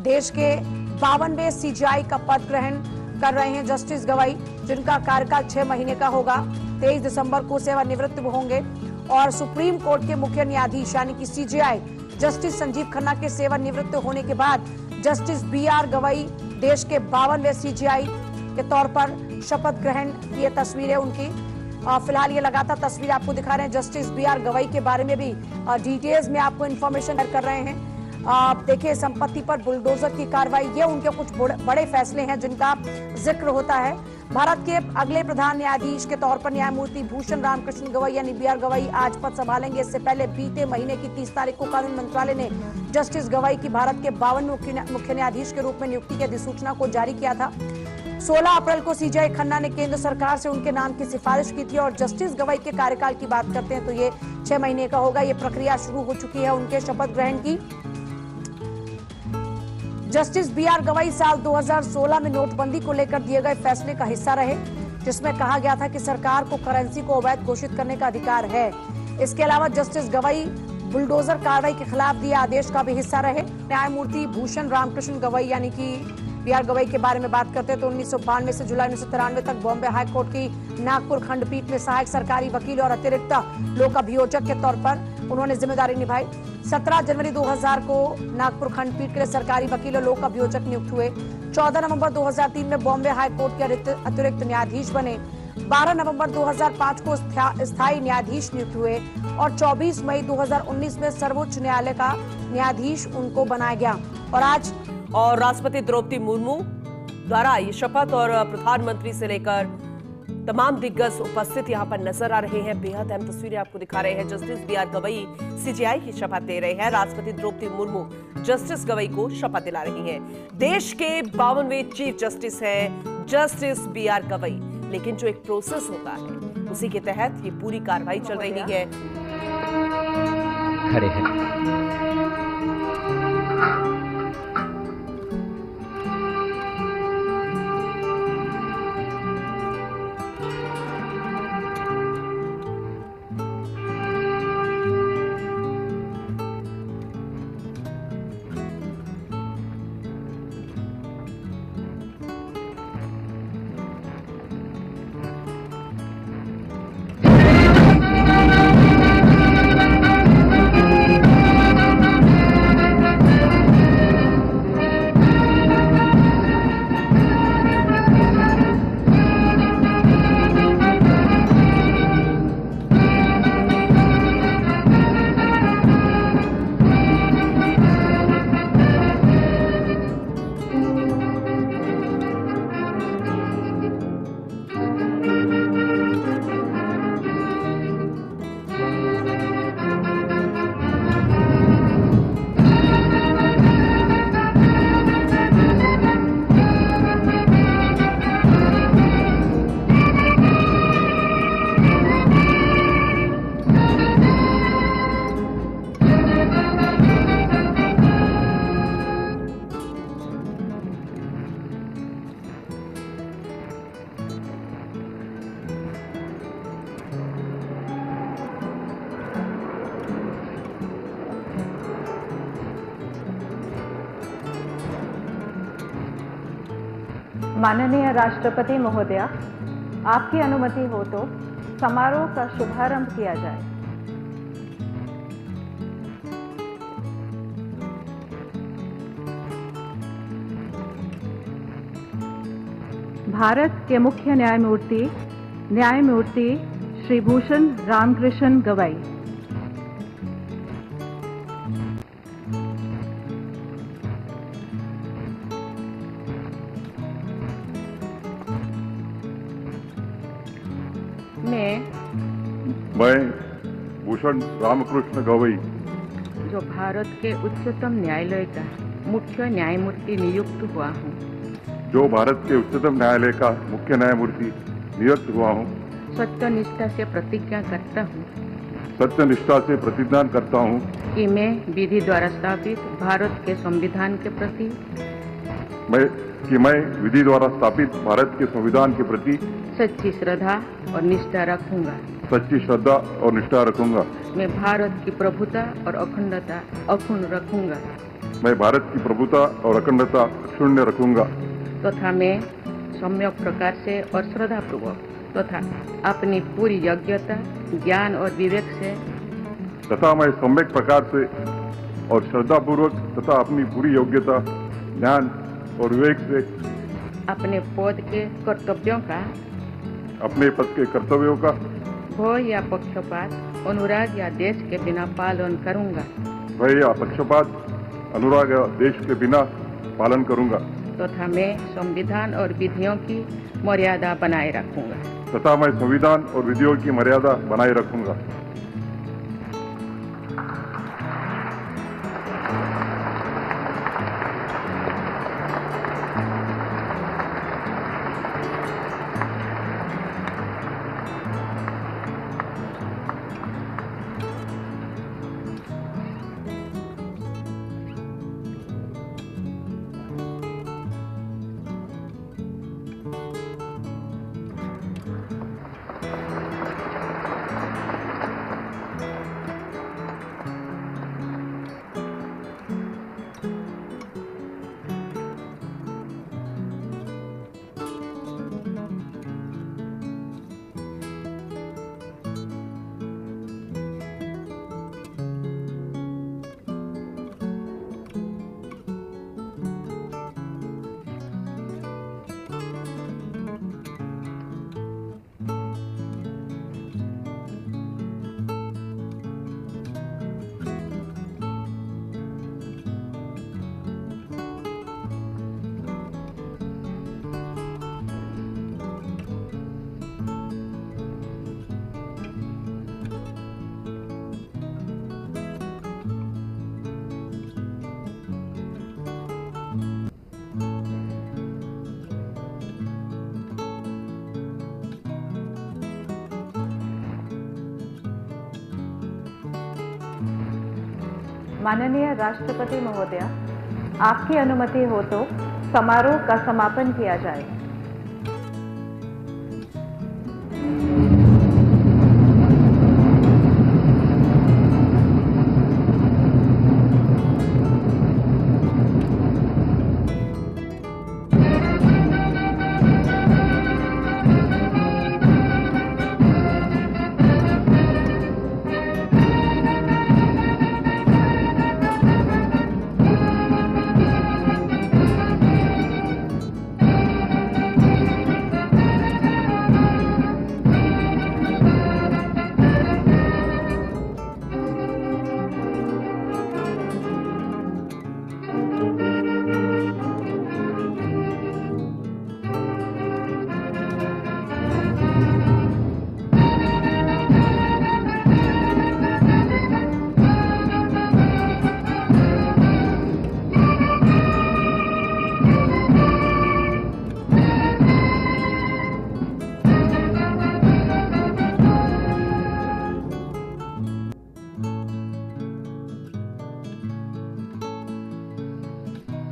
देश के 52वें सीजेआई का पद ग्रहण कर रहे हैं जस्टिस गवाई, जिनका कार्यकाल 6 महीने का होगा। 23 दिसंबर को सेवानिवृत्त होंगे और सुप्रीम कोर्ट के मुख्य न्यायाधीश यानी कि सीजेआई जस्टिस संजीव खन्ना के सेवानिवृत्त होने के बाद जस्टिस BR गवाई देश के 52वें सीजेआई के तौर पर शपथ ग्रहण की तस्वीरें उनकी फिलहाल ये लगातार तस्वीर आपको दिखा रहे हैं। जस्टिस BR गवाई के बारे में भी डिटेल्स में आपको इन्फॉर्मेशन शेयर कर रहे हैं। देखिए, संपत्ति पर बुलडोजर की कार्रवाई, ये उनके कुछ बड़े फैसले हैं जिनका जिक्र होता है। भारत के अगले प्रधान न्यायाधीश के तौर पर न्यायमूर्ति भूषण रामकृष्ण गवई यानी BR गवई आज पद संभालेंगे। इससे पहले बीते महीने की 30 तारीख को कानून मंत्रालय ने जस्टिस गवई की भारत के 52वें मुख्य न्यायाधीश के रूप में नियुक्ति की अधिसूचना को जारी किया था। 16 अप्रैल को सीजेआई खन्ना ने केंद्र सरकार से उनके नाम की सिफारिश की थी और जस्टिस गवाई के कार्यकाल की बात करते हैं तो ये 6 महीने का होगा। ये प्रक्रिया शुरू हो चुकी है उनके शपथ ग्रहण की। जस्टिस BR गवाई साल 2016 में नोटबंदी को लेकर दिए गए फैसले का हिस्सा रहे, जिसमें कहा गया था कि सरकार को करेंसी को अवैध घोषित करने का अधिकार है। इसके अलावा जस्टिस गवाई बुलडोजर कार्रवाई के खिलाफ दिए आदेश का भी हिस्सा रहे। न्यायमूर्ति भूषण रामकृष्ण गवई यानी कि BR गवई के बारे में बात करते हैं तो 1992 से जुलाई 1993 तक बॉम्बे हाई कोर्ट की नागपुर खंडपीठ में सहायक सरकारी वकील और अतिरिक्त लोक अभियोजक के तौर पर उन्होंने जिम्मेदारी निभाई। 17 जनवरी 2000 को नागपुर खंडपीठ के लिए सरकारी वकील और लोक अभियोजक नियुक्त हुए। 14 नवंबर 2003 में बॉम्बे हाई कोर्ट के अतिरिक्त न्यायाधीश बने। 12 नवंबर 2005 को स्थायी न्यायाधीश नियुक्त हुए और 24 मई 2019 में सर्वोच्च न्यायालय का न्यायाधीश उनको बनाया गया। और राष्ट्रपति द्रौपदी मुर्मू द्वारा ये शपथ और प्रधानमंत्री से लेकर तमाम दिग्गज उपस्थित यहाँ पर नजर आ रहे हैं। बेहद अहम तस्वीरें आपको दिखा रहे हैं। जस्टिस BR गवई सीजेआई की शपथ ले रहे हैं। राष्ट्रपति द्रौपदी मुर्मू जस्टिस गवई को शपथ दिला रही हैं। देश के 52वें चीफ जस्टिस हैं जस्टिस BR गवई, लेकिन जो एक प्रोसेस होता है उसी के तहत ये पूरी कार्रवाई चल रही है। खड़े हैं। माननीय राष्ट्रपति महोदया, आपकी अनुमति हो तो समारोह का शुभारंभ किया जाए। भारत के मुख्य न्यायमूर्ति श्री भूषण रामकृष्ण गवई, मैं भूषण रामकृष्ण गवई, जो भारत के उच्चतम न्यायालय का मुख्य न्यायमूर्ति नियुक्त हुआ हूँ, जो भारत के उच्चतम न्यायालय का मुख्य न्यायमूर्ति नियुक्त हुआ हूँ, सत्यनिष्ठा से प्रतिज्ञा करता हूँ, सत्यनिष्ठा से प्रतिज्ञा करता हूँ कि मैं विधि द्वारा स्थापित भारत के संविधान के प्रति विधि द्वारा स्थापित भारत के संविधान के प्रति सच्ची श्रद्धा और निष्ठा रखूंगा। सच्ची श्रद्धा और निष्ठा रखूंगा। मैं भारत की प्रभुता और अखंडता अक्षुण्ण रखूंगा। मैं भारत की प्रभुता और अखंडता अक्षुण्य रखूंगा तथा मैं सम्यक प्रकार से और श्रद्धापूर्वक तथा अपनी पूरी योग्यता, ज्ञान और विवेक से तथा मैं सम्यक प्रकार से और श्रद्धापूर्वक तथा अपनी पूरी योग्यता, ज्ञान और विवेक से अपने पद के कर्तव्यों का, अपने पद के कर्तव्यों का भय या पक्षपात, अनुराग या देश के बिना पालन करूंगा भय या पक्षपात, अनुराग या देश के बिना पालन करूंगा तथा मैं संविधान और विधियों की मर्यादा बनाए रखूंगा तथा मैं संविधान और विधियों की मर्यादा बनाए रखूंगा। माननीय राष्ट्रपति महोदया, आपकी अनुमति हो तो समारोह का समापन किया जाए।